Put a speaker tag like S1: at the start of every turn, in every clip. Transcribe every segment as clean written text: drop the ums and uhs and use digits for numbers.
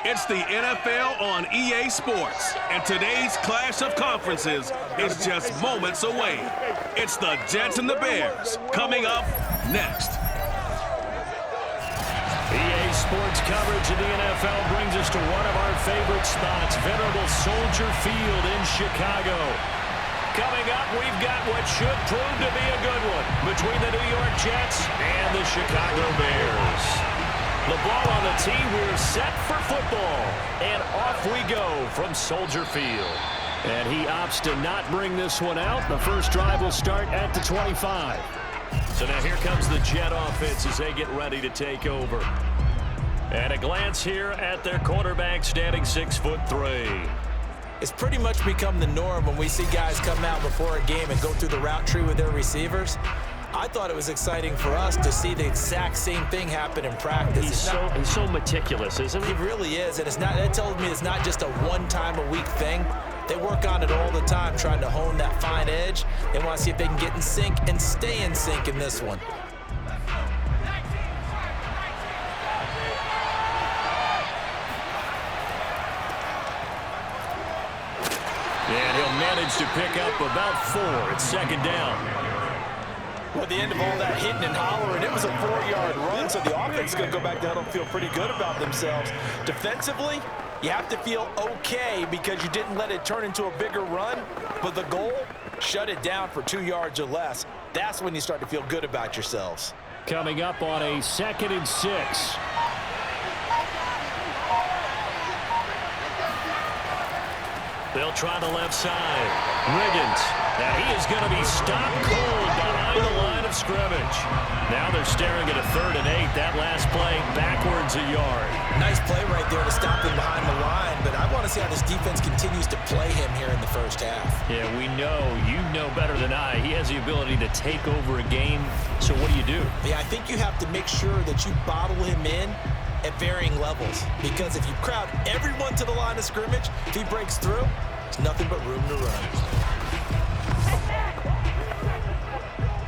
S1: It's the NFL on EA Sports, and today's clash of conferences is just moments away. It's the Jets and the Bears coming up next.
S2: EA Sports coverage of the NFL brings us to one of our favorite spots, venerable Soldier Field in Chicago. Coming up, we've got what should prove to be a good one between the New York Jets and the Chicago Bears. The ball on the tee, we're set for football. And off we go from Soldier Field. And he opts to not bring this one out. The first drive will start at the 25. So now here comes the Jet offense as they get ready to take over. And a glance here at their quarterback standing 6'3".
S3: It's pretty much become the norm when we see guys come out before a game and go through the route tree with their receivers. I thought it was exciting for us to see the exact same thing happen in practice.
S2: He's so meticulous, isn't he?
S3: He really is, and that tells me it's not just a one-time-a-week thing. They work on it all the time, trying to hone that fine edge. They want to see if they can get in sync and stay in sync in this one.
S2: And he'll manage to pick up about 4. It's second down.
S3: Well, at the end of all that hitting and hollering, it was a 4-yard run, so the offense is going to go back down and feel pretty good about themselves. Defensively, you have to feel okay because you didn't let it turn into a bigger run, but the goal, shut it down for 2 yards or less. That's when you start to feel good about yourselves.
S2: Coming up on a 2nd and 6. They'll try the left side. Riggins. And he is going to be stopped cold behind the line of scrimmage. Now they're staring at a 3rd and 8. That last play backwards a yard.
S3: Nice play right there to stop him behind the line, but I want to see how this defense continues to play him here in the first half.
S2: Yeah, we know. You know better than I. He has the ability to take over a game. So what do?
S3: Yeah, I think you have to make sure that you bottle him in at varying levels, because if you crowd everyone to the line of scrimmage, if he breaks through, there's nothing but room to run.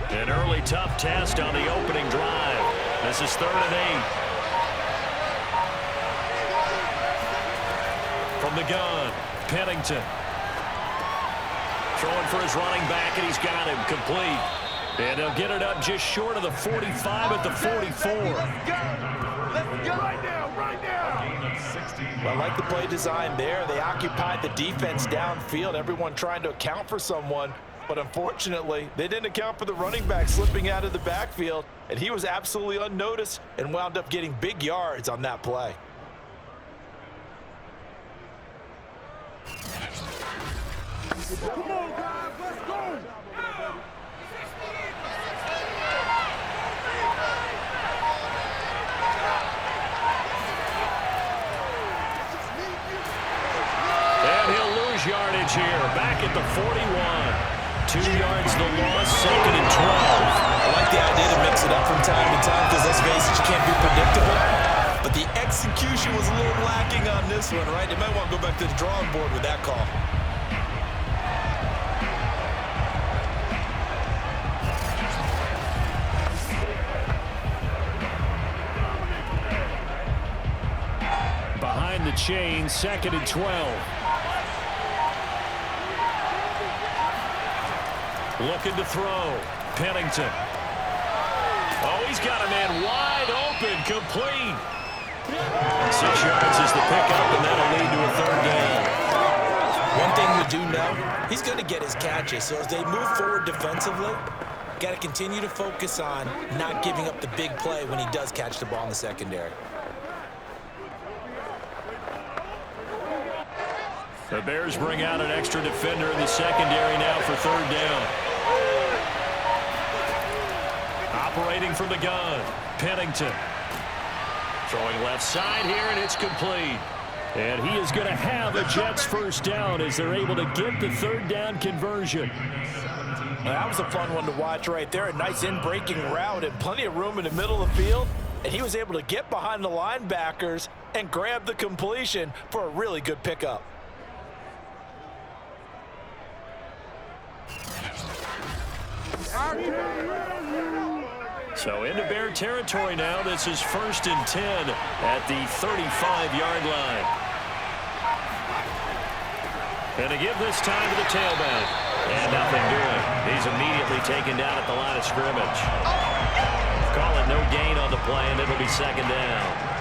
S2: An early tough test on the opening drive. This is 3rd and 8. From the gun, Pennington. Throwing for his running back, and he's got him complete. And they'll get it up just short of the 45 at the 44.
S4: Let's go. Right now.
S3: Well, I like the play design there. They occupied the defense downfield, everyone trying to account for someone. But unfortunately, they didn't account for the running back slipping out of the backfield, and he was absolutely unnoticed and wound up getting big yards on that play.
S4: Come on, guys, let's go.
S2: And he'll lose yardage here, back at the 41. 2 yards the loss, 2nd and 12.
S3: I like the idea to mix it up from time to time because, let's face it, you can't be predictable. But the execution was a little lacking on this one, right? They might want to go back to the drawing board with that call.
S2: Behind the chain, 2nd and 12. Looking to throw. Pennington. Oh, he's got a man wide open, complete. 6 yards is the pickup, and that'll lead to a 3rd down.
S3: One thing we do know, he's going to get his catches. So as they move forward defensively, got to continue to focus on not giving up the big play when he does catch the ball in the secondary.
S2: The Bears bring out an extra defender in the secondary now for 3rd down. Operating from the gun, Pennington. Throwing left side here, and it's complete. And he is going to have a Jets first down as they're able to get the 3rd down conversion.
S3: Well, that was a fun one to watch right there. A nice in-breaking route and plenty of room in the middle of the field. And he was able to get behind the linebackers and grab the completion for a really good pickup.
S2: So into Bear territory now. This is 1st and 10 at the 35-yard line. And to give this time to the tailback. And nothing doing. He's immediately taken down at the line of scrimmage. Call it no gain on the play, and it'll be 2nd down.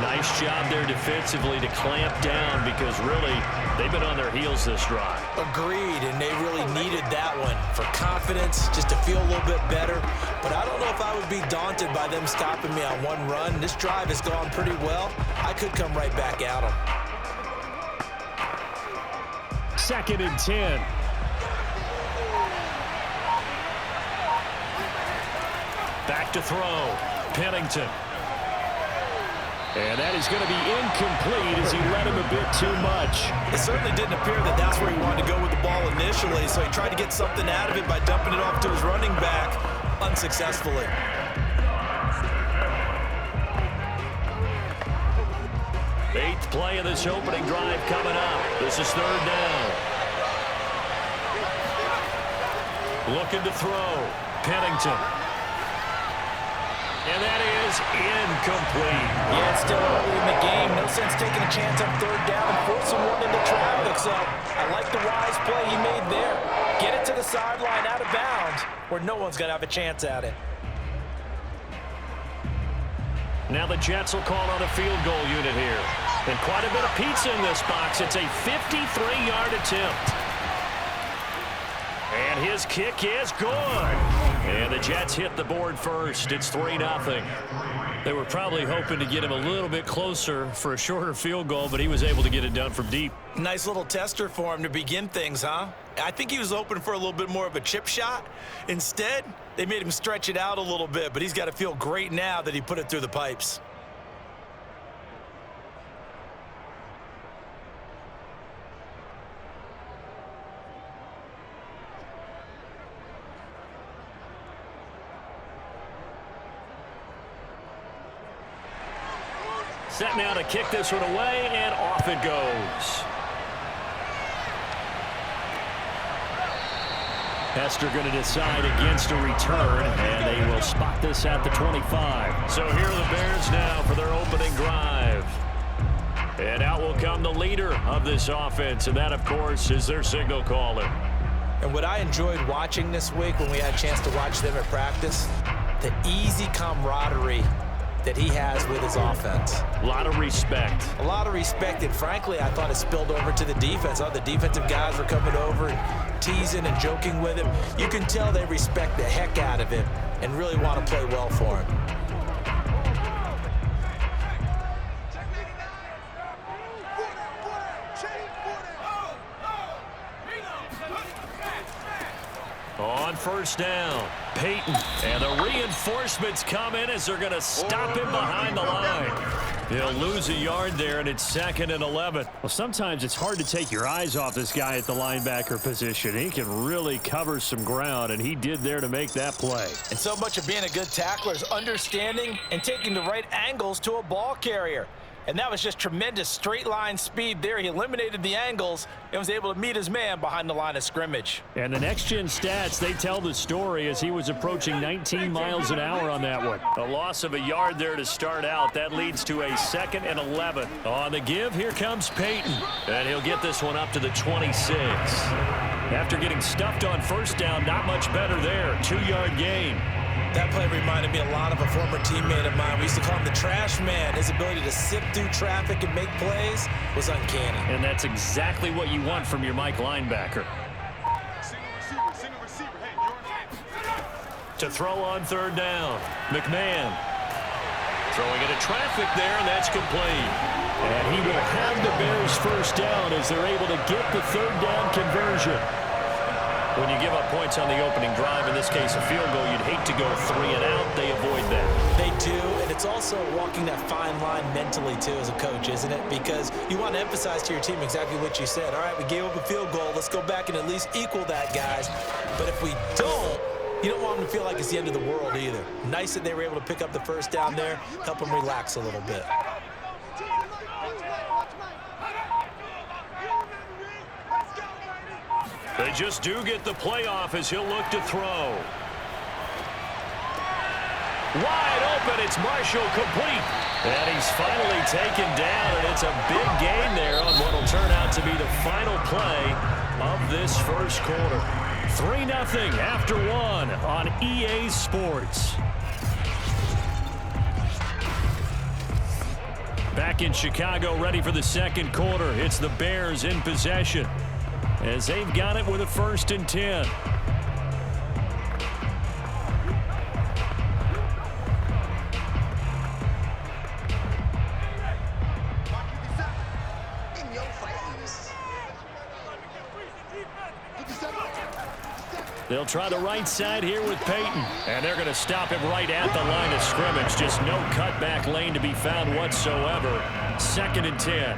S2: Nice job there defensively to clamp down because really they've been on their heels this drive.
S3: Agreed, and they really needed that one for confidence, just to feel a little bit better. But I don't know if I would be daunted by them stopping me on one run. This drive has gone pretty well. I could come right back at them.
S2: 2nd and 10. Back to throw. Pennington. And that is going to be incomplete as he led him a bit too much.
S3: It certainly didn't appear that that's where he wanted to go with the ball initially, so he tried to get something out of it by dumping it off to his running back unsuccessfully.
S2: Eighth play of this opening drive coming up. This is 3rd down. Looking to throw. Pennington. And that is incomplete.
S3: Yeah, it's still early in the game. No sense taking a chance on 3rd down and forcing one into traffic. So I like the wise play he made there. Get it to the sideline out of bounds where no one's going to have a chance at it.
S2: Now the Jets will call on a field goal unit here. And quite a bit of pizza in this box. It's a 53-yard attempt. And his kick is good. And the Jets hit the board first. It's 3-0. They were probably hoping to get him a little bit closer for a shorter field goal, but he was able to get it done from deep.
S3: Nice little tester for him to begin things, huh? I think he was hoping for a little bit more of a chip shot. Instead, they made him stretch it out a little bit, but he's got to feel great now that he put it through the pipes.
S2: Set now to kick this one away, and off it goes. Hester going to decide against a return, and they will spot this at the 25. So here are the Bears now for their opening drive. And out will come the leader of this offense, and that, of course, is their signal caller.
S3: And what I enjoyed watching this week when we had a chance to watch them at practice, the easy camaraderie that he has with his offense.
S2: A lot of respect.
S3: A lot of respect, and frankly, I thought it spilled over to the defense. All the defensive guys were coming over and teasing and joking with him. You can tell they respect the heck out of him and really want to play well for him.
S2: On 1st down, Payton, and the reinforcements come in as they're going to stop him behind the line. He'll lose a yard there, and it's 2nd and 11. Well, sometimes it's hard to take your eyes off this guy at the linebacker position. He can really cover some ground, and he did there to make that play.
S3: And so much of being a good tackler is understanding and taking the right angles to a ball carrier. And that was just tremendous straight line speed there. He eliminated the angles and was able to meet his man behind the line of scrimmage.
S2: And the next-gen stats, they tell the story as he was approaching 19 miles an hour on that one. A loss of a yard there to start out. That leads to a 2nd and 11. On the give, here comes Payton. And he'll get this one up to the 26. After getting stuffed on 1st down, not much better there. 2-yard gain.
S3: That play reminded me a lot of a former teammate of mine. We used to call him the trash man. His ability to sift through traffic and make plays was uncanny.
S2: And that's exactly what you want from your Mike linebacker. To throw on 3rd down, McMahon. Throwing into traffic there, and that's complete. And he will have the Bears 1st down as they're able to get the 3rd down conversion. When you give up points on the opening drive, in this case a field goal, you'd hate to go 3 and out. They avoid that.
S3: They do, and it's also walking that fine line mentally, too, as a coach, isn't it? Because you want to emphasize to your team exactly what you said. All right, we gave up a field goal. Let's go back and at least equal that, guys. But if we don't, you don't want them to feel like it's the end of the world either. Nice that they were able to pick up the 1st down there, help them relax a little bit.
S2: They just do get the playoff as he'll look to throw. Wide open. It's Marshall complete. And he's finally taken down, and it's a big gain there on what will turn out to be the final play of this first quarter. 3-0 after 1 on EA Sports. Back in Chicago, ready for the second quarter. It's the Bears in possession as they've got it with a 1st and 10. They'll try the right side here with Payton. And they're going to stop him right at the line of scrimmage. Just no cutback lane to be found whatsoever. 2nd and 10.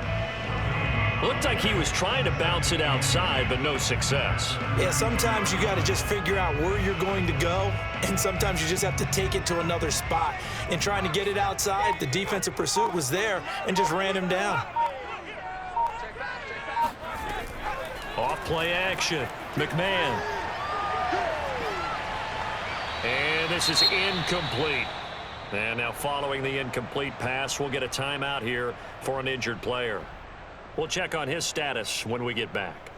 S2: Looked like he was trying to bounce it outside, but no success.
S3: Yeah, sometimes you got to just figure out where you're going to go, and sometimes you just have to take it to another spot. In trying to get it outside, the defensive pursuit was there and just ran him down.
S2: Off play action. McMahon. And this is incomplete. And now following the incomplete pass, we'll get a timeout here for an injured player. We'll check on his status when we get back.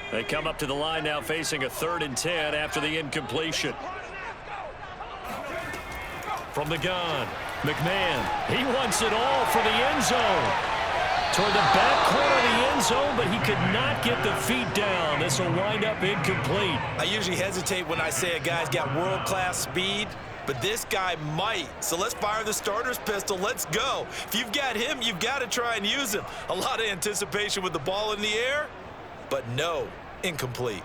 S2: They come up to the line now facing a 3rd and 10 after the incompletion. From the gun, McMahon. He wants it all for the end zone. Toward the back corner of the end zone, but he could not get the feet down. This will wind up incomplete.
S3: I usually hesitate when I say a guy's got world-class speed, but this guy might. So let's fire the starter's pistol. Let's go. If you've got him, you've got to try and use him. A lot of anticipation with the ball in the air, but no, incomplete.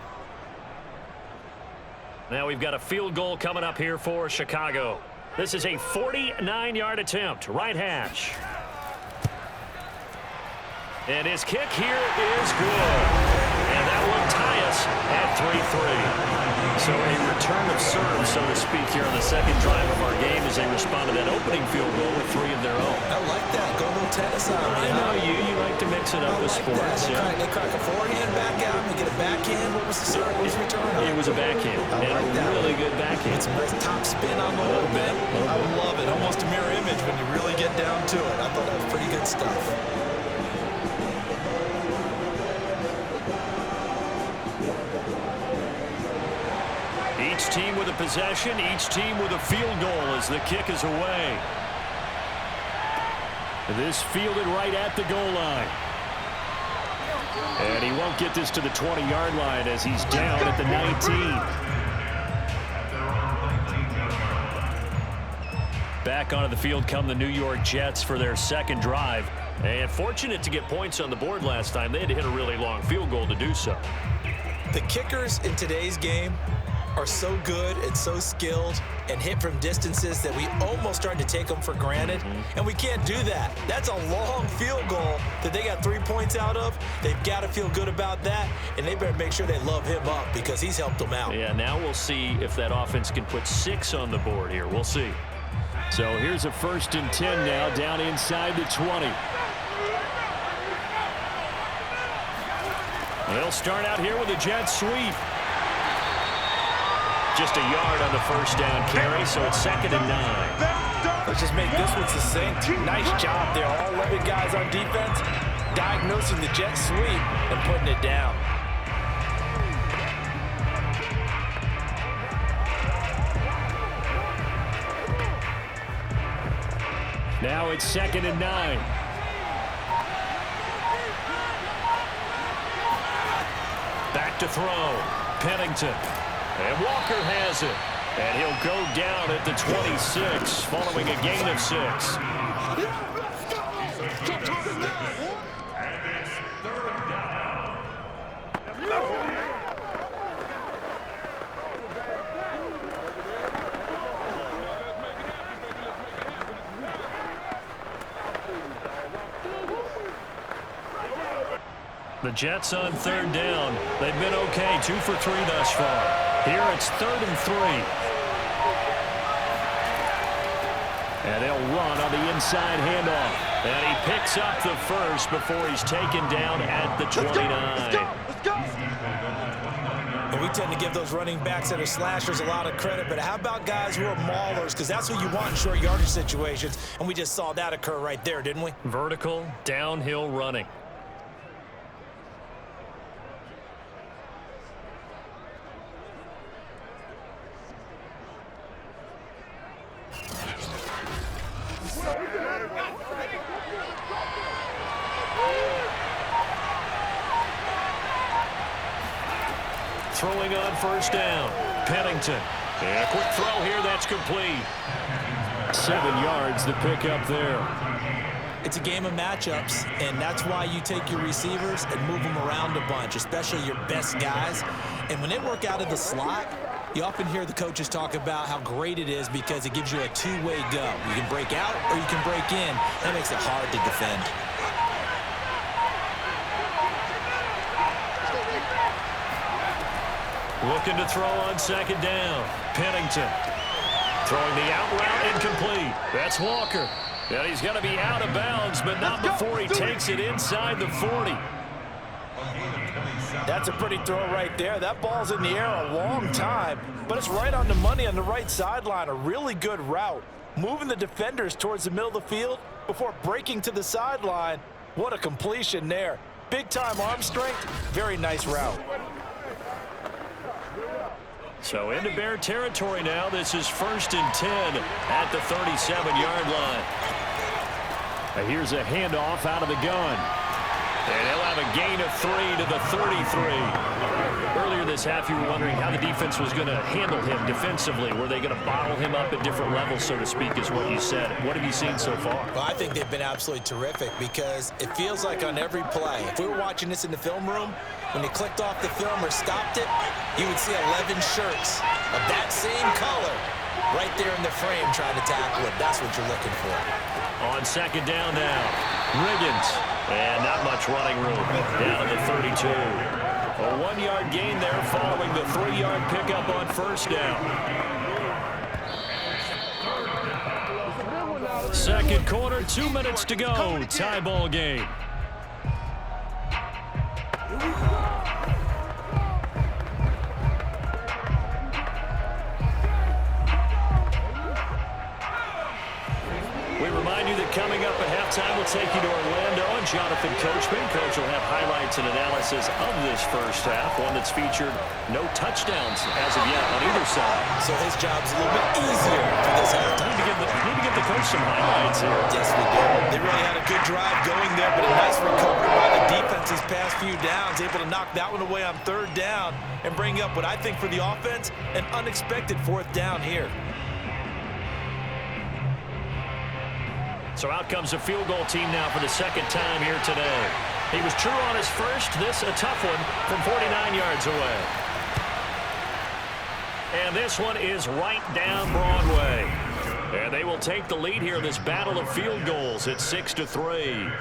S2: Now we've got a field goal coming up here for Chicago. This is a 49-yard attempt, right hash. And his kick here is good. And that will tie us at 3-3. So a return of serve, so to speak, here on the second drive of our game as they respond to that opening field goal with 3 of their own.
S3: I like that. Go a little tennis on me.
S2: I know you like to mix it up with sports.
S3: They crack a forehand back out. They get a backhand. What was the serve? What was the return?
S2: It was a backhand.
S3: I like
S2: and
S3: that.
S2: a really good backhand.
S3: It's a nice top spin on the whole bit. I love it. Almost a mirror image when you really get down to it. I thought that was pretty good stuff.
S2: Each team with a possession, each team with a field goal as the kick is away. This fielded right at the goal line. And he won't get this to the 20-yard line as he's down at the 19. Back onto the field come the New York Jets for their second drive. And fortunate to get points on the board last time. They had to hit a really long field goal to do so.
S3: The kickers in today's game are so good and so skilled and hit from distances that we almost start to take them for granted, and we can't do that. That's a long field goal that they got 3 points out of. They've got to feel good about that, and they better make sure they love him up because he's helped them out.
S2: Yeah, now we'll see if that offense can put 6 on the board here. We'll see. So here's a 1st and 10 now down inside the 20. They'll start out here with a jet sweep. Just a yard on the first down carry, so it's 2nd and 9.
S3: Let's just make this one succinct. Nice job there. All 11 guys on defense diagnosing the jet sweep and putting it down.
S2: Now it's 2nd and 9. Back to throw. Pennington. And Walker has it. And he'll go down at the 26 following a gain of 6. The Jets on third down. They've been okay, 2 for 3 thus far. Here it's 3rd and 3. And they'll run on the inside handoff. And he picks up the first before he's taken down at the 29.
S4: Let's go.
S3: And we tend to give those running backs that are slashers a lot of credit, but how about guys who are maulers? Because that's what you want in short yardage situations, and we just saw that occur right there, didn't we?
S2: Vertical, downhill running. Throwing on first down. Pennington. And a quick throw here. That's complete. 7 yards the pick up there.
S3: It's a game of matchups, and that's why you take your receivers and move them around a bunch, especially your best guys. And when they work out of the slot, you often hear the coaches talk about how great it is because it gives you a two-way go. You can break out or you can break in. That makes it hard to defend.
S2: Looking to throw on second down. Pennington. Throwing the out route incomplete. That's Walker. And he's going to be out of bounds, but not before he takes it inside the 40.
S3: That's a pretty throw right there. That ball's in the air a long time, but it's right on the money on the right sideline. A really good route. Moving the defenders towards the middle of the field before breaking to the sideline. What a completion there. Big-time arm strength. Very nice route.
S2: So into Bear territory now. This is 1st and 10 at the 37-yard line. And here's a handoff out of the gun. And he'll have a gain of 3 to the 33. Earlier this half, you were wondering how the defense was going to handle him defensively. Were they going to bottle him up at different levels, so to speak, is what you said. What have you seen so far?
S3: Well, I think they've been absolutely terrific because it feels like on every play, if we were watching this in the film room, when they clicked off the film or stopped it, you would see 11 shirts of that same color right there in the frame trying to tackle it. That's what you're looking for.
S2: On second down now, Riggins. And not much running room down to the 32. A 1-yard gain there following the 3-yard pickup on first down. Second quarter, 2 minutes to go. Tie ball game. We remind you that coming up at halftime, we'll take you to Orlando and Jonathan Coachman. Coach will have highlights and analysis of this first half, one that's featured no touchdowns as of yet on either side.
S3: So his job's a little bit easier for this halftime.
S2: Need to give the coach some highlights here.
S3: Yes, we do. They really had a good drive going there, but a nice recovery by the defense these past few downs, able to knock that one away on third down and bring up what I think for the offense, an unexpected 4th down here.
S2: So out comes the field goal team now for the second time here today. He was true on his first. This a tough one from 49 yards away. And this one is right down Broadway. And they will take the lead here in this battle of field goals at 6-3.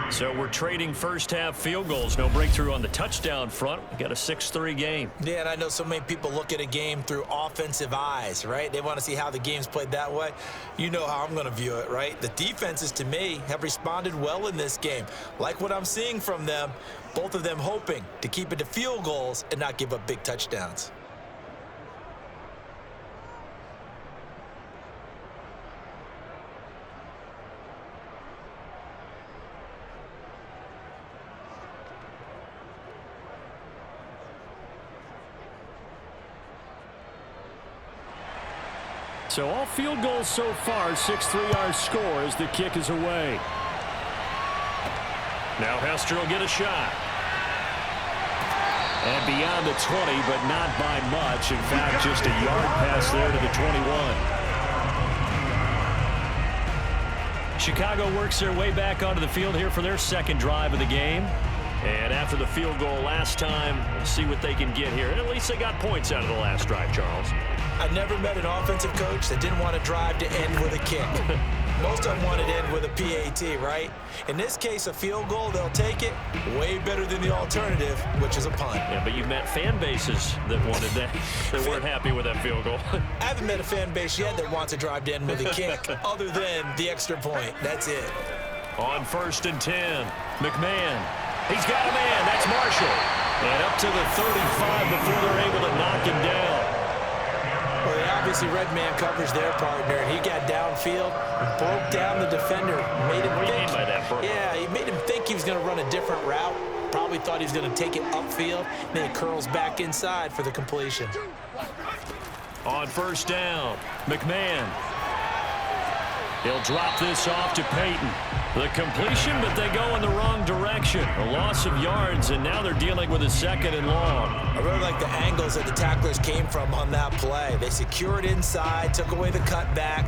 S2: So we're trading first half field goals. No breakthrough on the touchdown front. We got a 6-3 game.
S3: Yeah, and I know so many people look at a game through offensive eyes, right? They want to see how the game's played that way. You know how I'm going to view it, right? The defenses, to me, have responded well in this game. Like what I'm seeing from them, both of them hoping to keep it to field goals and not give up big touchdowns.
S2: So all field goals so far, 6-3 our score as the kick is away. Now Hester will get a shot. And beyond the 20, but not by much. In fact, just a yard pass there to the 21. Chicago works their way back onto the field here for their second drive of the game. And after the field goal last time, we'll see what they can get here. At least they got points out of the last drive, Charles.
S3: I never met an offensive coach that didn't want to drive to end with a kick. Most of them want it in with a PAT, right? In this case, a field goal, they'll take it. Way better than the alternative, which is a punt.
S2: Yeah, but you've met fan bases that wanted that. They weren't happy with that field goal.
S3: I haven't met a fan base yet that wants to drive in with a kick other than the extra point. That's it.
S2: On 1st and 10, McMahon. He's got a man. That's Marshall. And up to the 35 before they're able to knock him down.
S3: Well, they obviously red man covers their partner, and he got downfield, broke down the defender, made him
S2: What do you
S3: think.
S2: mean by that, bro?
S3: Yeah, he made him think he was going to run a different route. Probably thought he was going to take it upfield. Then he curls back inside for the completion.
S2: On 1st down, McMahon. He'll drop this off to Payton. The completion, but they go in the wrong direction. A loss of yards, and now they're dealing with a 2nd and long.
S3: I really like the angles that the tacklers came from on that play. They secured inside, took away the cutback.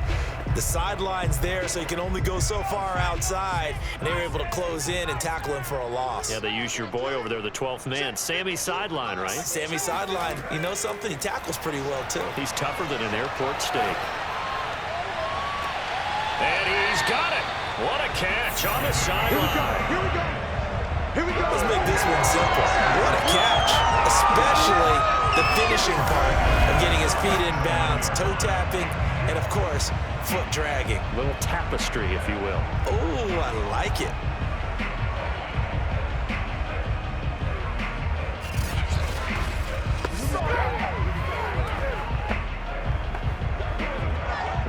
S3: The sideline's there, so you can only go so far outside, and they were able to close in and tackle him for a loss.
S2: Yeah, they used your boy over there, the 12th man. Sammy sideline, right?
S3: Sammy sideline. You know something? He tackles pretty well, too.
S2: He's tougher than an airport steak. And he's got it. What a catch on the sideline.
S4: Here we go. Here we go.
S3: Let's make this one simple. What a catch, especially the finishing part of getting his feet in bounds, toe tapping, and, of course, foot dragging.
S2: A little tapestry, if you will.
S3: Oh, I like it.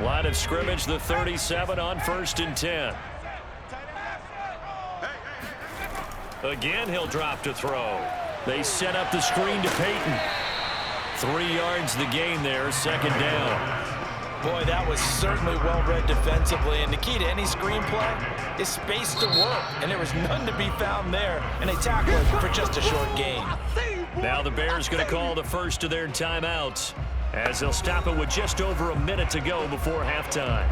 S2: Line of scrimmage, the 37 on 1st and 10. Again, he'll drop to throw. They set up the screen to Payton. 3 yards the gain there, 2nd down.
S3: Boy, that was certainly well-read defensively, and the key to any screenplay is space to work, and there was none to be found there, and they tackled it for just a short gain.
S2: Now the Bears going to call the first of their timeouts, as they'll stop it with just over a minute to go before halftime.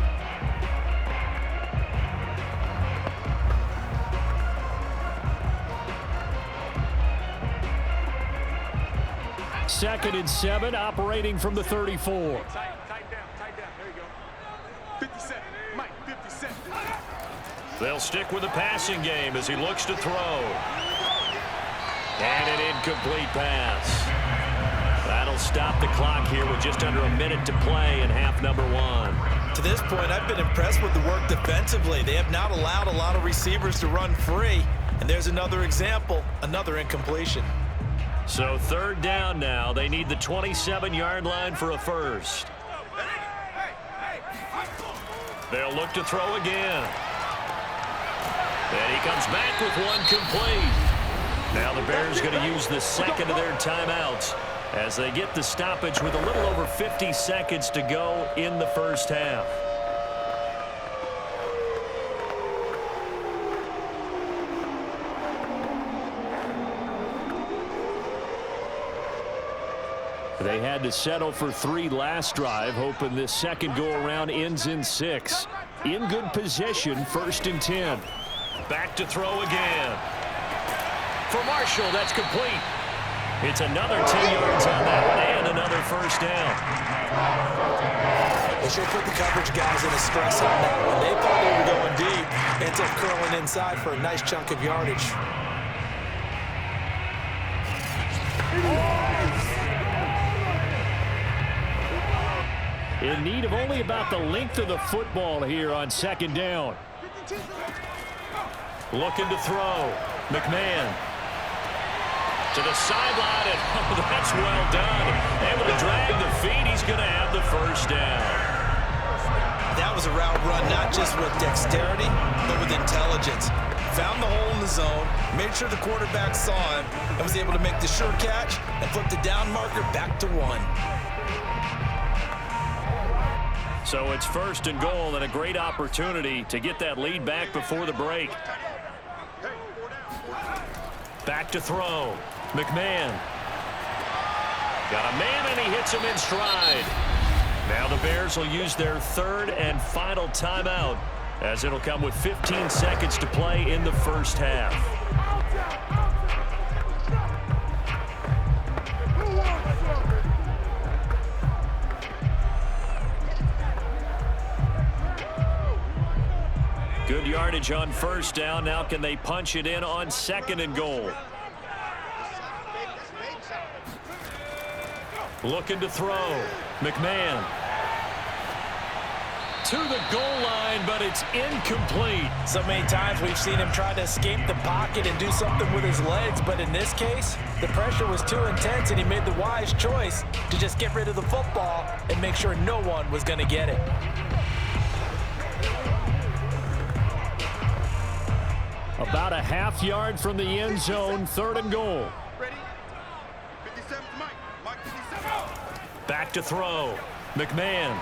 S2: Second and 7, operating from the 34.
S4: Tight down. There you go. 50 seconds. Mike, 50 seconds.
S2: They'll stick with the passing game as he looks to throw. And an incomplete pass. That'll stop the clock here with just under a minute to play in half number 1.
S3: To this point, I've been impressed with the work defensively. They have not allowed a lot of receivers to run free. And there's another example, another incompletion.
S2: So 3rd down now. They need the 27-yard line for a first. They'll look to throw again. And he comes back with one complete. Now the Bears going to use the second of their timeouts as they get the stoppage with a little over 50 seconds to go in the first half. They had to settle for 3 last drive, hoping this second go-around ends in 6. In good position, 1st and 10. Back to throw again. For Marshall, that's complete. It's another 10 yards on that one and another first down.
S3: They should put the coverage guys in a stress on that one. They thought they were going deep, ends up curling inside for a nice chunk of yardage.
S2: In need of only about the length of the football here on 2nd down. Looking to throw. McMahon. To the sideline, and oh, that's well done. Able to drag the feet. He's going to have the first down.
S3: That was a route run not just with dexterity, but with intelligence. Found the hole in the zone, made sure the quarterback saw him, and was able to make the sure catch and flip the down marker back to 1.
S2: So it's 1st and goal and a great opportunity to get that lead back before the break. Back to throw. McMahon. Got a man and he hits him in stride. Now the Bears will use their 3rd and final timeout as it'll come with 15 seconds to play in the first half. yardage on first down. Now can they punch it in on 2nd and goal? Looking to throw. McMahon. To the goal line, but it's incomplete.
S3: So many times we've seen him try to escape the pocket and do something with his legs, but in this case, the pressure was too intense and he made the wise choice to just get rid of the football and make sure no one was going to get it.
S2: About a half yard from the end zone, 3rd and goal.
S4: Ready? 57 to Mike. Mike 57.
S2: Back to throw. McMahon.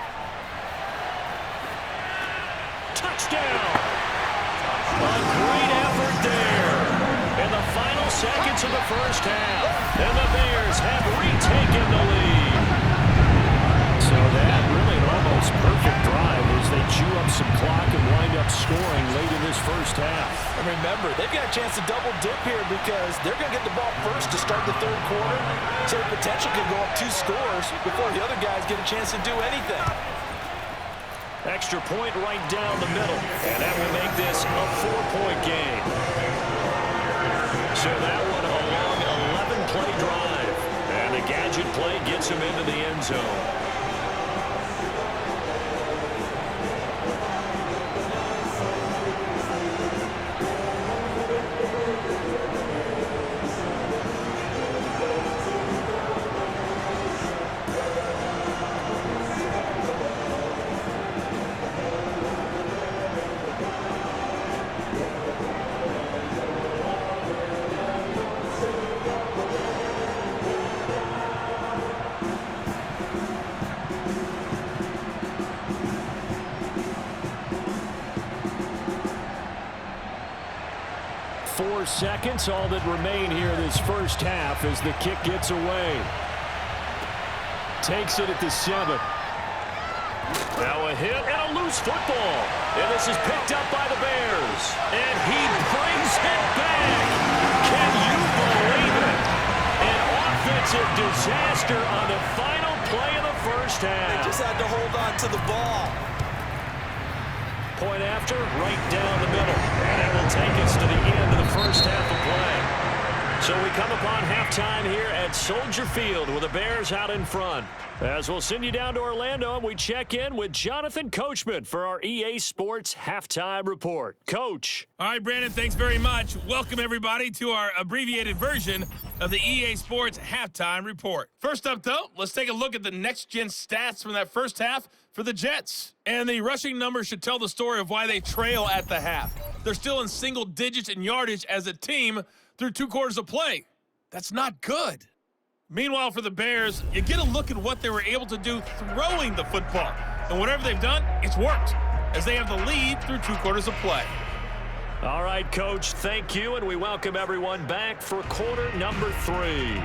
S2: Touchdown! A great effort there. In the final seconds of the first half. And the Bears have retaken the lead. So that really an almost perfect drive as they chew up some clock and wind up scoring late in this first half.
S3: And remember, they've got a chance to double dip here because they're going to get the ball first to start the 3rd quarter. So the potential could go up 2 scores before the other guys get a chance to do anything.
S2: Extra point right down the middle. And that will make this a 4-point game. So that one a long 11-play drive. And the gadget play gets him into the end zone. Seconds, all that remain here this first half as the kick gets away. Takes it at the 7. Now a hit and a loose football. And this is picked up by the Bears. And he brings it back. Can you believe it? An offensive disaster on the final play of the first half.
S3: They just had to hold on to the ball.
S2: Point after, right down the middle. And that will take us to the end of the first half of play. So we come upon halftime here at Soldier Field with the Bears out in front. As we'll send you down to Orlando, and we check in with Jonathan Coachman for our EA Sports Halftime Report. Coach.
S5: All right, Brandon, thanks very much. Welcome, everybody, to our abbreviated version of the EA Sports Halftime Report. First up, though, let's take a look at the next-gen stats from that first half for the Jets. And the rushing numbers should tell the story of why they trail at the half. They're still in single digits in yardage as a team through 2 quarters of play. That's not good. Meanwhile, for the Bears, you get a look at what they were able to do throwing the football. And whatever they've done, it's worked, as they have the lead through 2 quarters of play.
S2: All right, Coach, thank you, and we welcome everyone back for quarter number 3.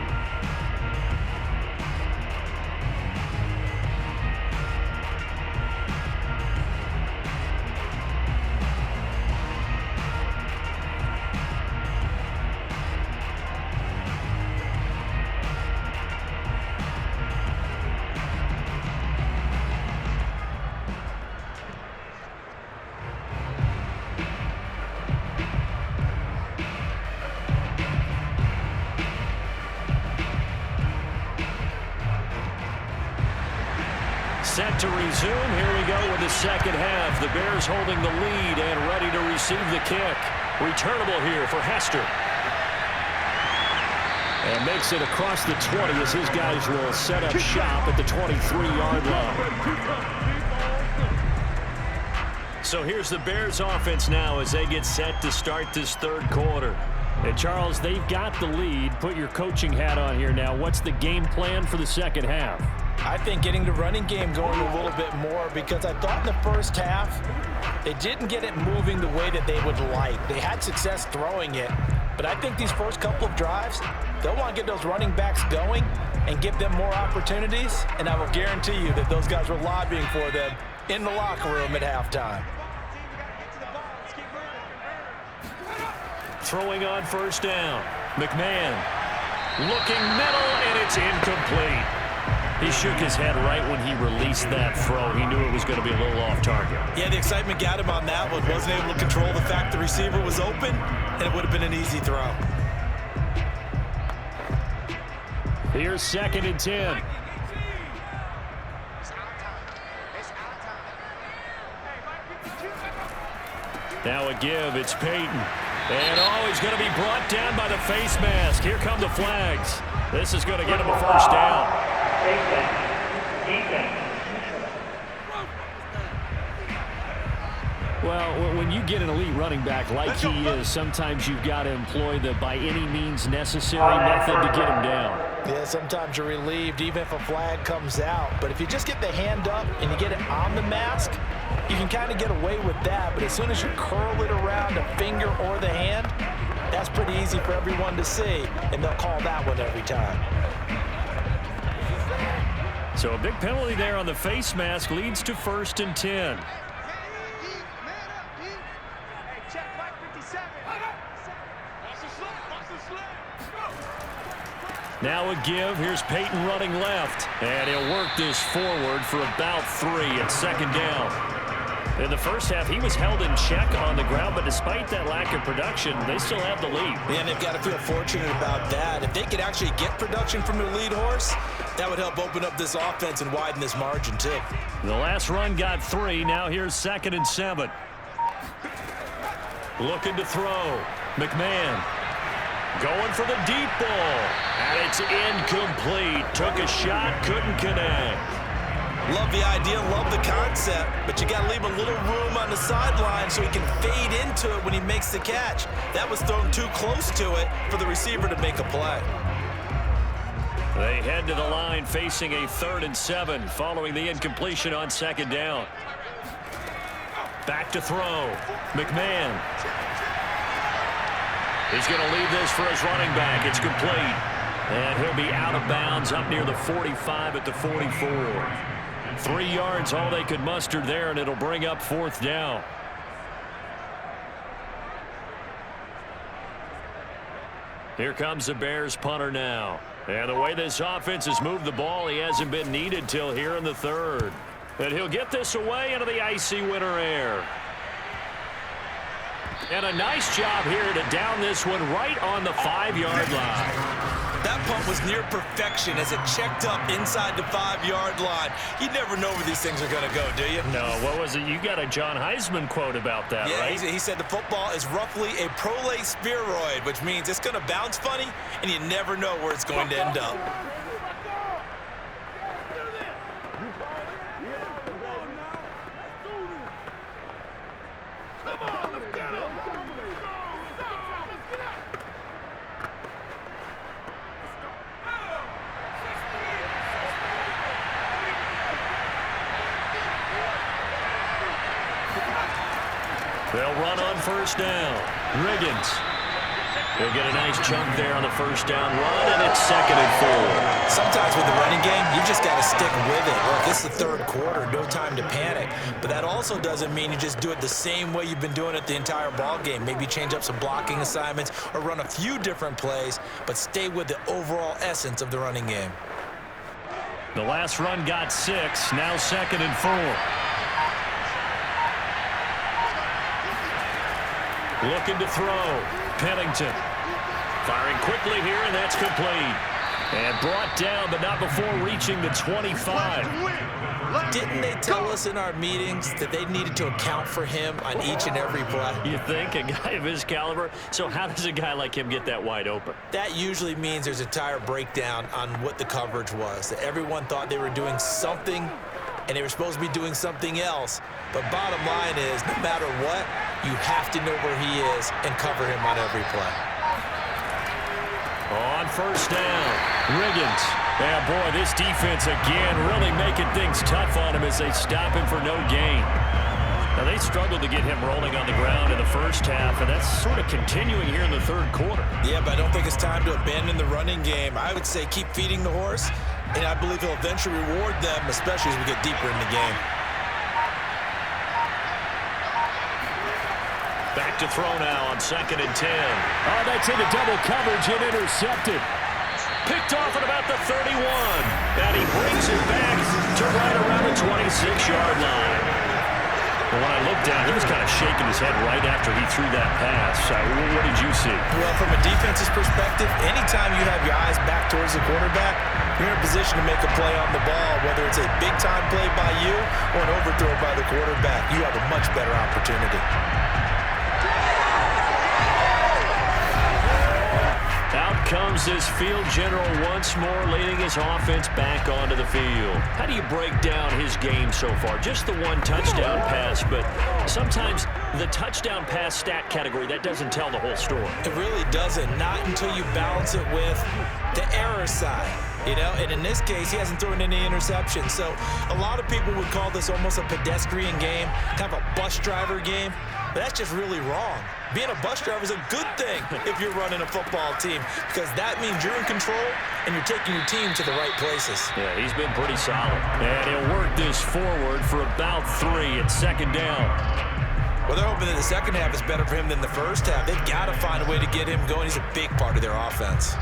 S2: Set to resume. Here we go with the second half. The Bears holding the lead and ready to receive the kick. Returnable here for Hester. And makes it across the 20 as his guys will set up shop at the 23-yard line. So here's the Bears offense now as they get set to start this 3rd quarter. And Charles, they've got the lead. Put your coaching hat on here now. What's the game plan for the second half?
S3: I think getting the running game going a little bit more, because I thought in the first half they didn't get it moving the way that they would like. They had success throwing it, but I think these first couple of drives, they'll want to get those running backs going and give them more opportunities, and I will guarantee you that those guys were lobbying for them in the locker room at halftime.
S2: Throwing on first down. McMahon looking middle, and it's incomplete. He shook his head right when he released that throw. He knew it was going to be a little off target.
S3: Yeah, the excitement got him on that one. Wasn't able to control the fact the receiver was open, and it would have been an easy throw.
S2: Here's 2nd and 10. Now a give. It's Payton. And he's going to be brought down by the face mask. Here come the flags. This is going to get him a first down. Well, when you get an elite running back like he is, sometimes you've got to employ the by any means necessary method to get him down.
S3: Yeah, sometimes you're relieved even if a flag comes out. But if you just get the hand up and you get it on the mask, you can kind of get away with that. But as soon as you curl it around a finger or the hand, that's pretty easy for everyone to see, and they'll call that one every time.
S2: So a big penalty there on the face mask leads to 1st and 10. Now a give. Here's Payton running left. And he'll work this forward for about 3 at 2nd down. In the first half, he was held in check on the ground, but despite that lack of production, they still have the lead.
S3: And they've got to feel fortunate about that. If they could actually get production from their lead horse, that would help open up this offense and widen this margin, too.
S2: The last run got 3. Now here's 2nd and 7. Looking to throw. McMahon going for the deep ball. And it's incomplete. Took a shot, couldn't connect.
S3: Love the idea, love the concept, but you got to leave a little room on the sideline so he can fade into it when he makes the catch. That was thrown too close to it for the receiver to make a play.
S2: They head to the line facing a 3rd and 7 following the incompletion on 2nd down. Back to throw. McMahon. He's going to leave this for his running back. It's complete. And he'll be out of bounds up near the 45 at the 44. 3 yards, all they could muster there, and it'll bring up 4th down. Here comes the Bears punter now. And the way this offense has moved the ball, he hasn't been needed till here in the 3rd. And he'll get this away into the icy winter air. And a nice job here to down this one right on the 5-yard line.
S3: That punt was near perfection as it checked up inside the 5-yard line. You never know where these things are going to go, do you?
S2: No, what was it? You got a John Heisman quote about that,
S3: yeah,
S2: right?
S3: He said the football is roughly a prolate spheroid, which means it's going to bounce funny, and you never know where it's going to end up.
S2: They'll run on 1st down. Riggins. He'll get a nice chunk there on the 1st down run, and it's 2nd and 4.
S3: Sometimes with the running game, you just got to stick with it. Look, this is the 3rd quarter, no time to panic. But that also doesn't mean you just do it the same way you've been doing it the entire ball game. Maybe change up some blocking assignments or run a few different plays, but stay with the overall essence of the running game.
S2: The last run got 6, now 2nd and 4. Looking to throw. Pennington. Firing quickly here, and that's complete. And brought down, but not before reaching the 25.
S3: Didn't they tell us in our meetings that they needed to account for him on each and every play?
S2: You think? A guy of his caliber? So how does a guy like him get that wide open?
S3: That usually means there's a entire breakdown on what the coverage was. That everyone thought they were doing something, and they were supposed to be doing something else. But bottom line is, no matter what, you have to know where he is and cover him on every play.
S2: On 1st down, Riggins. Yeah, boy, this defense again really making things tough on him as they stop him for no gain. Now, they struggled to get him rolling on the ground in the first half, and that's sort of continuing here in the 3rd quarter.
S3: Yeah, but I don't think it's time to abandon the running game. I would say keep feeding the horse, and I believe he'll eventually reward them, especially as we get deeper in the game.
S2: Back to throw now on 2nd and 10. Oh, that's into double coverage and intercepted. Picked off at about the 31. And he brings it back to right around the 26-yard line. Well, when I looked down, he was kind of shaking his head right after he threw that pass. What did you see?
S3: Well, from a defense's perspective, anytime you have your eyes back towards the quarterback, you're in a position to make a play on the ball, whether it's a big-time play by you or an overthrow by the quarterback. You have a much better opportunity.
S2: Out comes this field general once more, leading his offense back onto the field. How do you break down his game so far? Just the one touchdown pass, but sometimes the touchdown pass stat category, that doesn't tell the whole story.
S3: It really doesn't, not until you balance it with the error side. You know, and in this case, he hasn't thrown any interceptions. So a lot of people would call this almost a pedestrian game, kind of a bus driver game. But that's just really wrong. Being a bus driver is a good thing if you're running a football team, because that means you're in control and you're taking your team to the right places.
S2: Yeah, he's been pretty solid. And he'll work this forward for about 3 at second down.
S3: Well, they're hoping that the second half is better for him than the first half. They've got to find a way to get him going. He's a big part of their offense.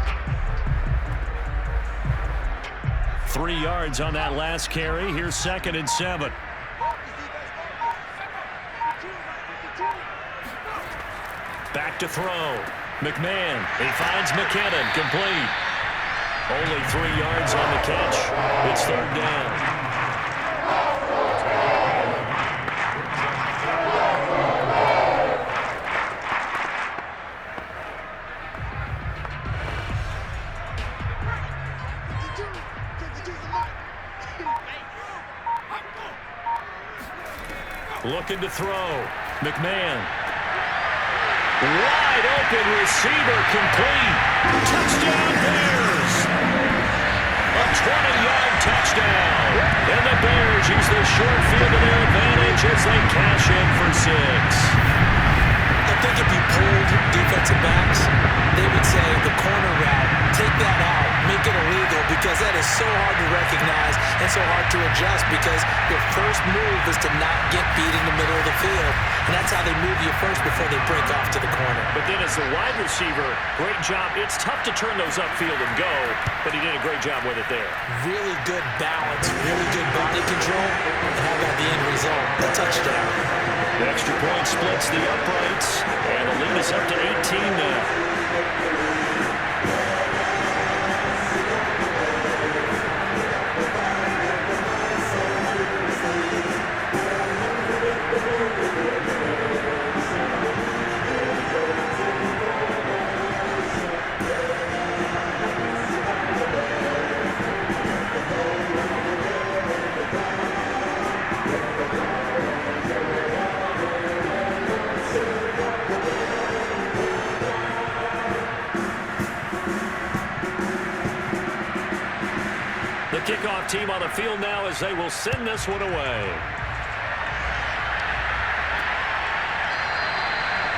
S2: 3 yards on that last carry. Here's 2nd and 7. Back to throw. McMahon. He finds McKinnon. Complete. Only 3 yards on the catch. It's 3rd down. Looking to throw. McMahon. Wide open receiver, complete. Touchdown Bears. A 20-yard touchdown. And the Bears use the short field to their advantage as they cash in for 6.
S3: I think if you pulled defensive backs, they would say the corner route, take that out, make it illegal, because that is so hard to recognize and so hard to adjust, because your first move is to not get beat in the middle of the field, and that's how they move you first before they break off to the corner.
S2: But then as a wide receiver, great job. It's tough to turn those upfield and go, but he did a great job with it there.
S3: Really good balance, really good body control, and how about the end result? A touchdown.
S2: The extra point splits the uprights, and the lead is up to 18 now. Kickoff team on the field now as they will send this one away.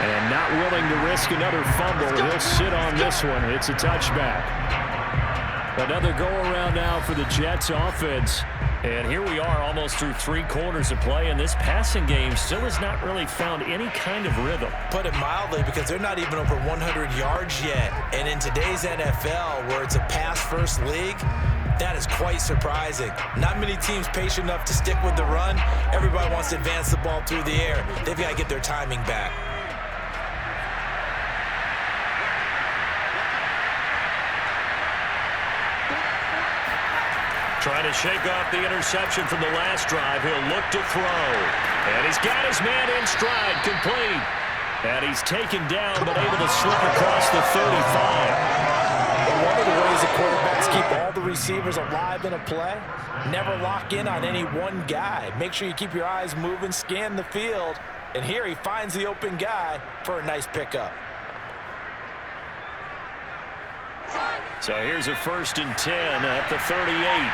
S2: And not willing to risk another fumble. He'll sit on this one. It's a touchback. Another go-around now for the Jets offense. And here we are almost through 3 quarters of play, and this passing game still has not really found any kind of rhythm.
S3: Put it mildly, because they're not even over 100 yards yet. And in today's NFL, where it's a pass-first league, that is quite surprising. Not many teams patient enough to stick with the run. Everybody wants to advance the ball through the air. They've got to get their timing back.
S2: Trying to shake off the interception from the last drive. He'll look to throw. And he's got his man in stride, complete. And he's taken down, but able to slip across the 35.
S3: One of the ways the quarterbacks keep all the receivers alive in a play, never lock in on any one guy. Make sure you keep your eyes moving, scan the field, and here he finds the open guy for a nice pickup.
S2: So here's a 1st and 10 at the 38.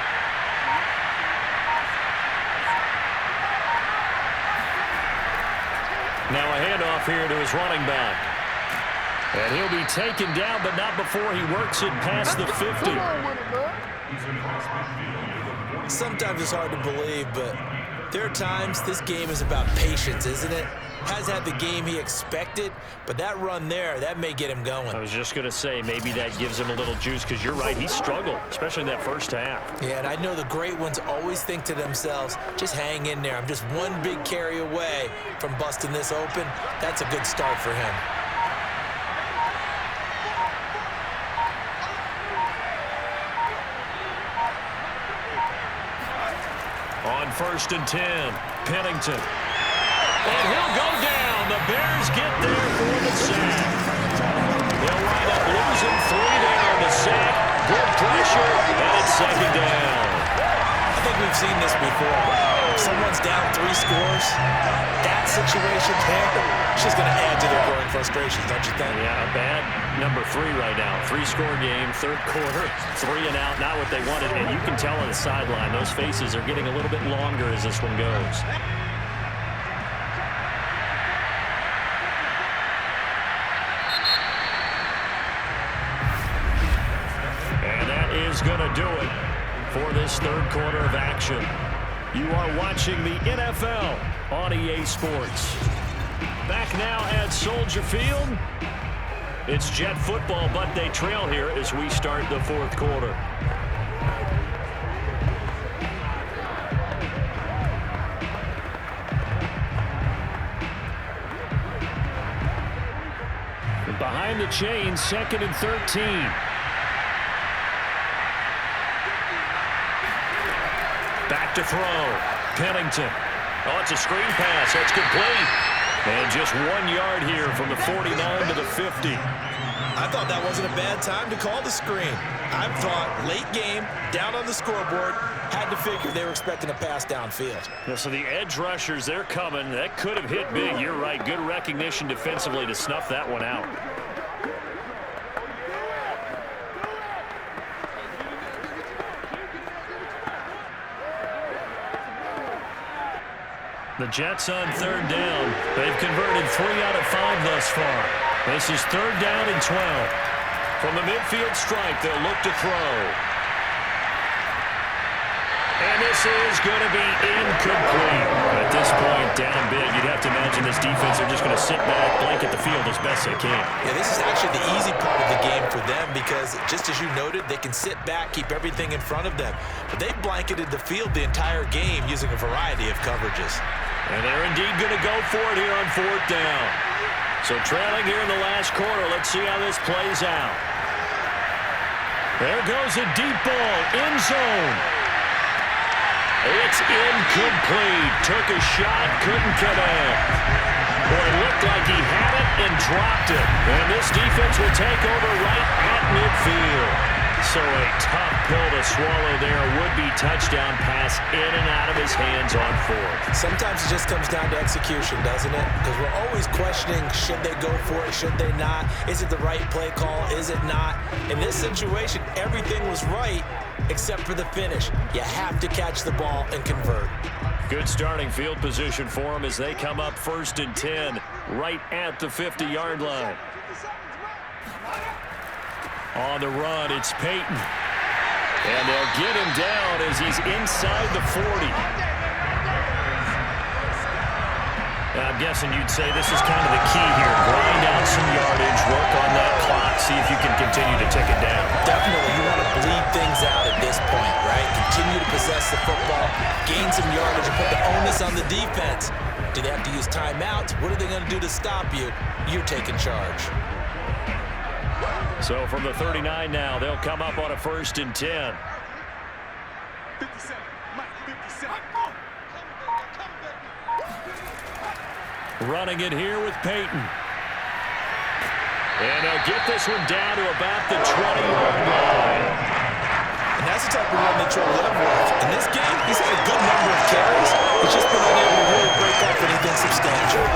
S2: Now a handoff here to his running back. And he'll be taken down, but not before he works it past the 50.
S3: Sometimes it's hard to believe, but There are times this game is about patience, isn't it? Has had the game he expected, but that run there, that may get him going.
S2: I was just going to say, maybe that gives him a little juice, because you're right, he struggled, especially in that first half.
S3: Yeah, and I know the great ones always think to themselves, just hang in there. I'm just one big carry away from busting this open. That's a good start for him.
S2: On 1st and 10, Pennington. And he'll go down. The Bears get there for the sack. They'll wind up losing 3 there on the sack. Good pressure, and it's 2nd down.
S3: I think we've seen this before. If someone's down 3 scores, that situation there, it's just going to add to their growing frustrations, don't you think?
S2: Yeah, a bad number 3 right now. 3-score game, 3rd quarter, 3 and out, not what they wanted. And you can tell on the sideline, those faces are getting a little bit longer as this one goes. And that is going to do it for this 3rd quarter of action. You are watching the NFL on EA Sports. Back now at Soldier Field. It's Jet football, but they trail here as we start the 4th quarter. Behind the chains, 2nd and 13. Back to throw. Pennington. Oh, it's a screen pass. That's complete. And just 1 yard here from the 49 to the 50.
S3: I thought that wasn't a bad time to call the screen. I thought late game, down on the scoreboard, had to figure they were expecting a pass downfield.
S2: Yeah, so the edge rushers, they're coming. That could have hit big. You're right. Good recognition defensively to snuff that one out. The Jets on 3rd down. They've converted 3 out of 5 thus far. This is 3rd down and 12. From the midfield stripe, they'll look to throw. And this is going to be incomplete. At this point, down big, you'd have to imagine this defense are just going to sit back, blanket the field as best they can.
S3: Yeah, this is actually the easy part of the game for them because, just as you noted, they can sit back, keep everything in front of them. But they've blanketed the field the entire game using a variety of coverages.
S2: And they're indeed going to go for it here on 4th down. So trailing here in the last quarter, let's see how this plays out. There goes a deep ball, end zone. It's incomplete. Took a shot, couldn't connect. Boy, it looked like he had it and dropped it. And this defense will take over right at midfield. So a tough pill to swallow there. Would-be touchdown pass in and out of his hands on 4th.
S3: Sometimes it just comes down to execution, doesn't it? Because we're always questioning, should they go for it, should they not? Is it the right play call, is it not? In this situation, everything was right except for the finish. You have to catch the ball and convert.
S2: Good starting field position for them as they come up 1st and 10 right at the 50-yard line. On the run, it's Payton. And they'll get him down as he's inside the 40. Now, I'm guessing you'd say this is kind of the key here. Grind out some yardage, work on that clock, see if you can continue to tick it down.
S3: Definitely, you want to bleed things out at this point, right? Continue to possess the football, gain some yardage, and put the onus on the defense. Do they have to use timeouts? What are they going to do to stop you? You're taking charge.
S2: So from the 39 now, they'll come up on a 1st and 10.
S4: 57, Mike, 57.
S2: Running it here with Payton. And they'll get this one down to about the 20-yard line.
S3: And that's the type of run they try to live with. In this game, he's had a good number of carries. He's just been unable to really break off anything substantial.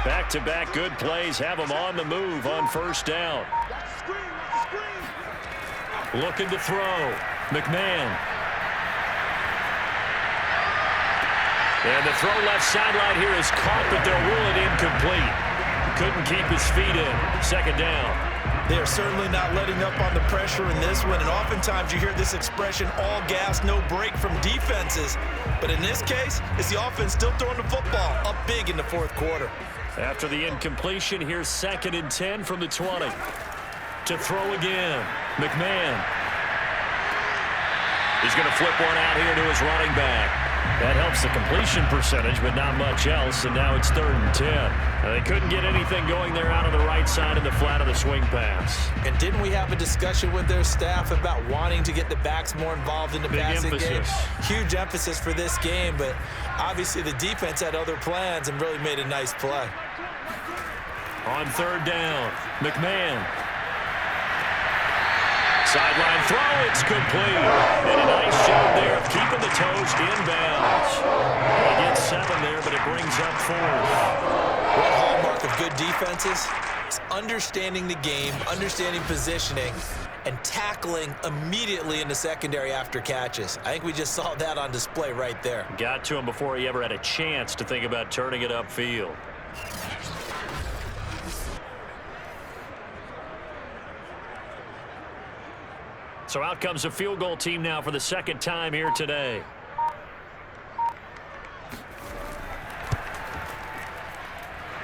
S2: Back-to-back good plays have them on the move on 1st down. Looking to throw. McMahon. And the throw left sideline here is caught, but they'll rule it incomplete. Couldn't keep his feet in. Second down.
S3: They are certainly not letting up on the pressure in this one, and oftentimes you hear this expression, all gas, no break from defenses. But in this case, it's the offense still throwing the football up big in the fourth quarter.
S2: After the incompletion, here's 2nd and 10 from the 20. To throw again, McMahon. He's going to flip one out here to his running back. That helps the completion percentage, but not much else, and now it's 3rd and 10. They couldn't get anything going there out on the right side in the flat of the swing pass.
S3: And didn't we have a discussion with their staff about wanting to get the backs more involved in the passing game? Huge emphasis for this game, but obviously the defense had other plans and really made a nice play.
S2: On 3rd down, McMahon. Sideline throw, it's complete. And a nice job there of keeping the toast inbounds. He gets 7 there, but it brings up 4th.
S3: One hallmark of good defenses is understanding the game, understanding positioning, and tackling immediately in the secondary after catches. I think we just saw that on display right there.
S2: Got to him before he ever had a chance to think about turning it upfield. So out comes a field goal team now for the 2nd time here today.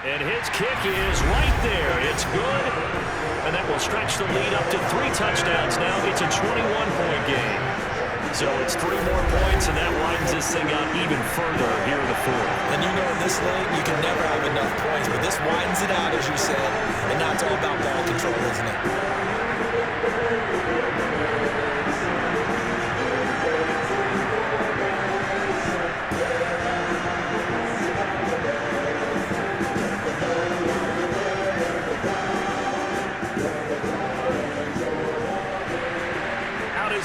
S2: And his kick is right there. It's good. And that will stretch the lead up to 3 touchdowns now. It's a 21-point game. So it's 3 more points, and that widens this thing out even further here in the 4th.
S3: And you know in this league, you can never have enough points. But this widens it out, as you said. And now it's all about ball control, isn't it?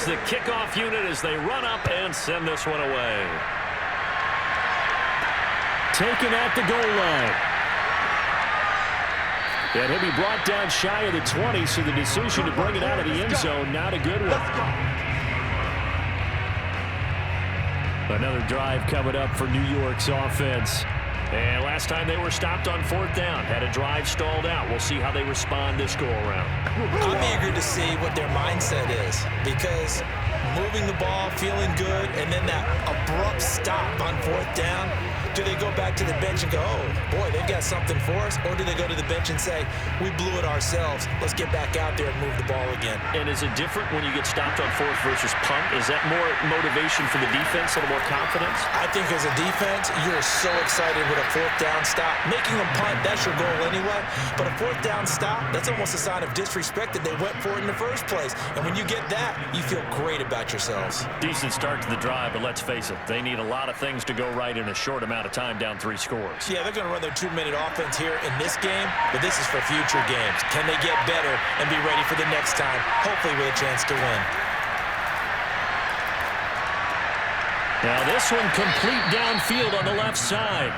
S2: The kickoff unit as they run up and send this one away. Taken at the goal line. And he'll be brought down shy of the 20, so the decision to bring it out of the end zone, not a good one. Another drive coming up for New York's offense. And last time they were stopped on 4th down, had a drive stalled out. We'll see how they respond this go-around.
S3: I'm eager to see what their mindset is, because moving the ball, feeling good, and then that abrupt stop on 4th down, do they go back to the bench and go, oh, boy, they've got something for us? Or do they go to the bench and say, we blew it ourselves, let's get back out there and move the ball again?
S2: And is it different when you get stopped on 4th versus punt? Is that more motivation for the defense, a little more confidence?
S3: I think as a defense, you're so excited with a 4th down stop. Making a punt, that's your goal anyway. But a 4th down stop, that's almost a sign of disrespect that they went for it in the first place. And when you get that, you feel great about yourselves.
S2: Decent start to the drive, but let's face it, they need a lot of things to go right in a short amount of time, down 3 scores.
S3: Yeah, they're going to run their 2-minute offense here in this game, but this is for future games. Can they get better and be ready for the next time, hopefully with a chance to win?
S2: Now this one complete downfield on the left side.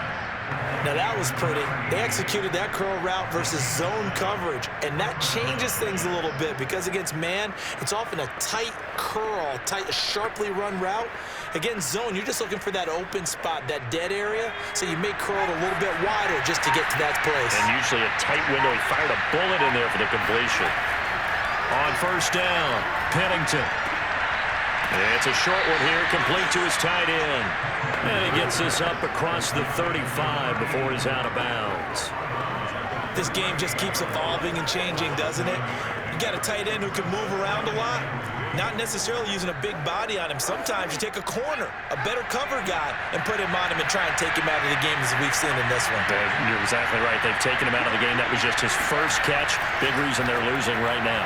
S3: Now that was pretty. They executed that curl route versus zone coverage, and that changes things a little bit because against man, it's often a tight curl, sharply run route. Against zone, you're just looking for that open spot, that dead area, so you may curl it a little bit wider just to get to that place.
S2: And usually a tight window. He fired a bullet in there for the completion. On 1st down, Pennington. It's a short one here, complete to his tight end. And he gets this up across the 35 before he's out of bounds.
S3: This game just keeps evolving and changing, doesn't it? You got a tight end who can move around a lot, not necessarily using a big body on him. Sometimes you take a corner, a better cover guy, and put him on him and try and take him out of the game as we've seen in this one.
S2: You're exactly right. They've taken him out of the game. That was just his first catch. Big reason they're losing right now.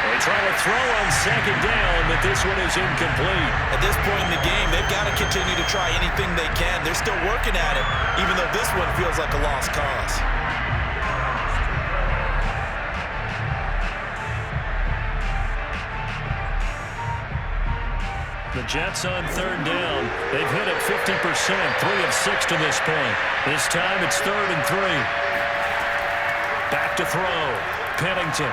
S2: They try to throw on 2nd down, but this one is incomplete.
S3: At this point in the game, they've got to continue to try anything they can. They're still working at it, even though this one feels like a lost cause.
S2: The Jets on 3rd down. They've hit it 50%, 3 of 6 to this point. This time it's 3rd and 3. Back to throw. Pennington.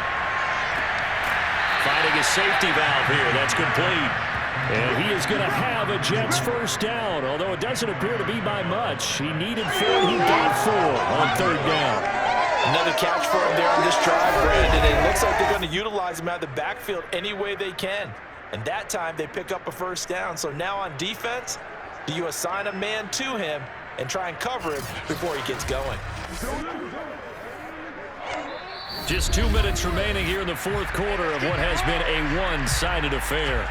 S2: Finding a safety valve here. That's complete. And he is going to have a Jets first down, although it doesn't appear to be by much. He needed 4. He got 4 on third down.
S3: Another catch for him there on this drive, Brandon. And it looks like they're going to utilize him out of the backfield any way they can. And that time they pick up a first down. So now on defense, do you assign a man to him and try and cover him before he gets going?
S2: Just 2 minutes remaining here in the fourth quarter of what has been a one-sided affair.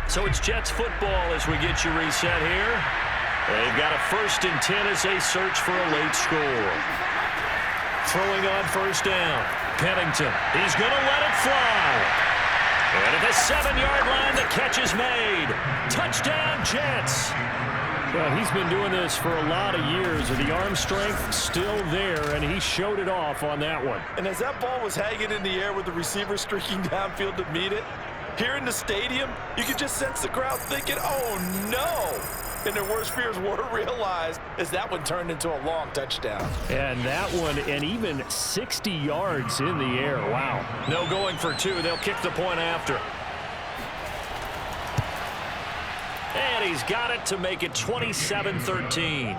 S2: So it's Jets football as we get you reset here. They've got a 1st and 10 as they search for a late score. Throwing on first down. Pennington. He's going to let it fly. And at the 7-yard line, the catch is made. Touchdown, Jets. Well, he's been doing this for a lot of years, and the arm strength still there, and he showed it off on that one.
S3: And as that ball was hanging in the air with the receiver streaking downfield to meet it, here in the stadium, you could just sense the crowd thinking, oh, no. And their worst fears were realized as that one turned into a long touchdown.
S2: And that one, and even 60 yards in the air. Wow. No going for 2. They'll kick the point after. And he's got it to make it 27-13.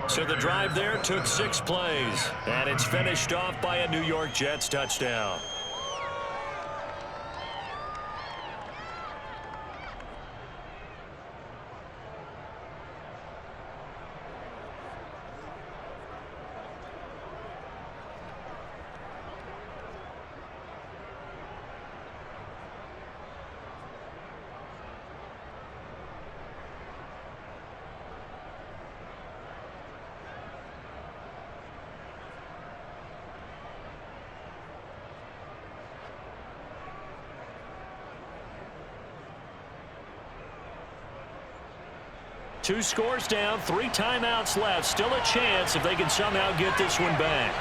S2: So the drive there took 6 plays. And it's finished off by a New York Jets touchdown. Two scores down, 3 timeouts left. Still a chance if they can somehow get this one back.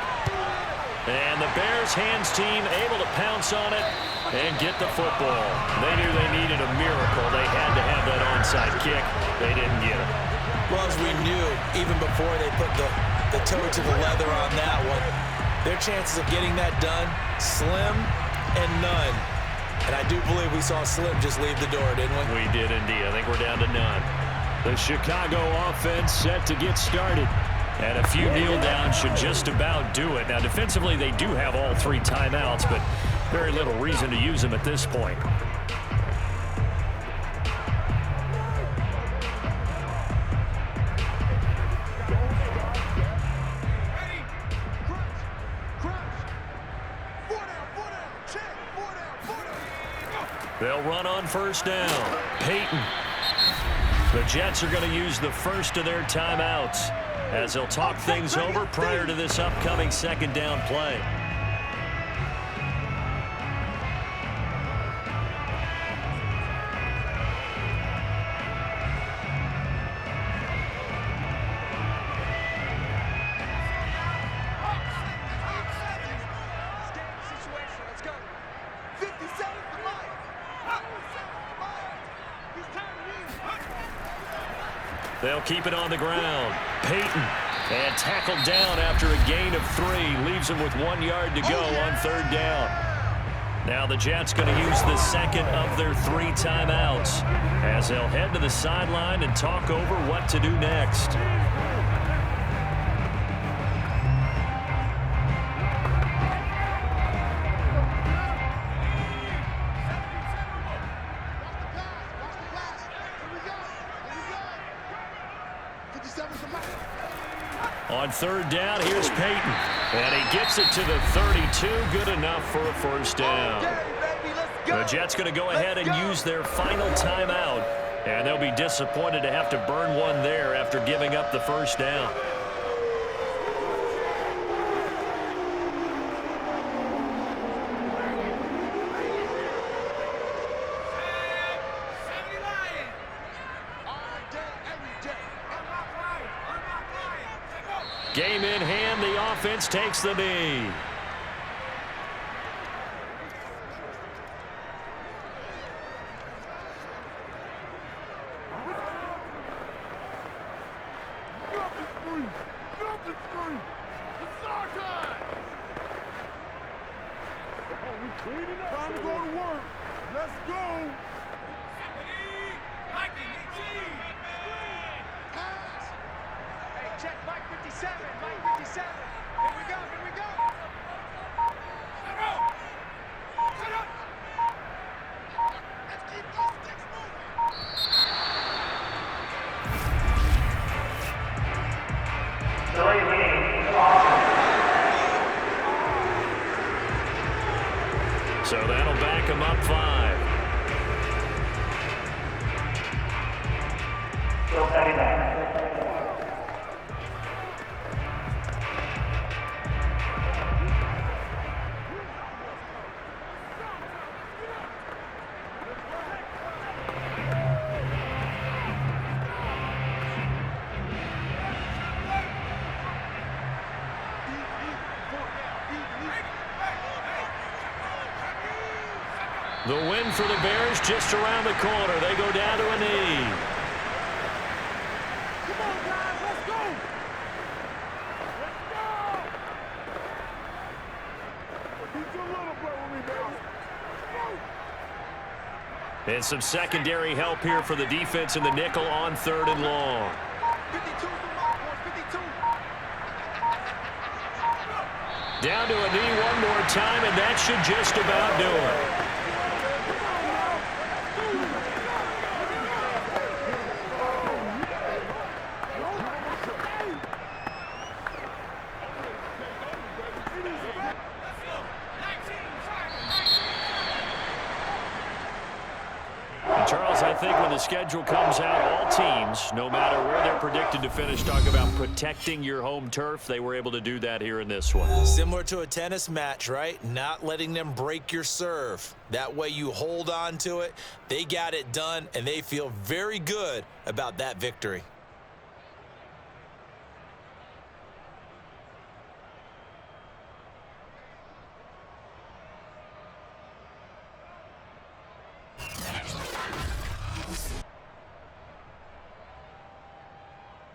S2: And the Bears hands team able to pounce on it and get the football. They knew they needed a miracle. They had to have that onside kick. They didn't get it.
S3: Well, as we knew, even before they put the toe to the leather on that one, their chances of getting that done, slim and none. And I do believe we saw Slim just leave the door, didn't we?
S2: We did indeed. I think we're down to none. The Chicago offense set to get started. And a few kneel downs should just about do it. Now, defensively, they do have all 3 timeouts, but very little reason to use them at this point. They'll run on first down. Payton. The Jets are going to use the first of their timeouts as they'll talk things over prior to this upcoming 2nd down play. They'll keep it on the ground. Payton, and tackled down after a gain of 3. Leaves him with 1 yard to go on 3rd down. Now the Jets going to use the 2nd of their 3 timeouts as they'll head to the sideline and talk over what to do next. On 3rd down, here's Payton. And he gets it to the 32. Good enough for a first down. The Jets going to go ahead and use their final timeout. And they'll be disappointed to have to burn one there after giving up the first down. Game in hand, the offense takes the knee.
S4: Time to go to work. Let's go. Hey, check Mike 57. Mike 57. Here we go. Here we go. Shut up. Let's keep those sticks
S2: So that'll back him up 5. The win for the Bears just around the corner. They go down to a knee.
S4: Come on, guys, let's go. Let's go. Beat your little brother with me, baby.
S2: And some secondary help here for the defense in the nickel on 3rd and long.
S4: 52 52.
S2: Down to a knee one more time, and that should just about do it. Charles, I think when the schedule comes out, all teams, no matter where they're predicted to finish, talk about protecting your home turf. They were able to do that here in this one.
S3: Similar to a tennis match, right? Not letting them break your serve. That way you hold on to it. They got it done, and they feel very good about that victory.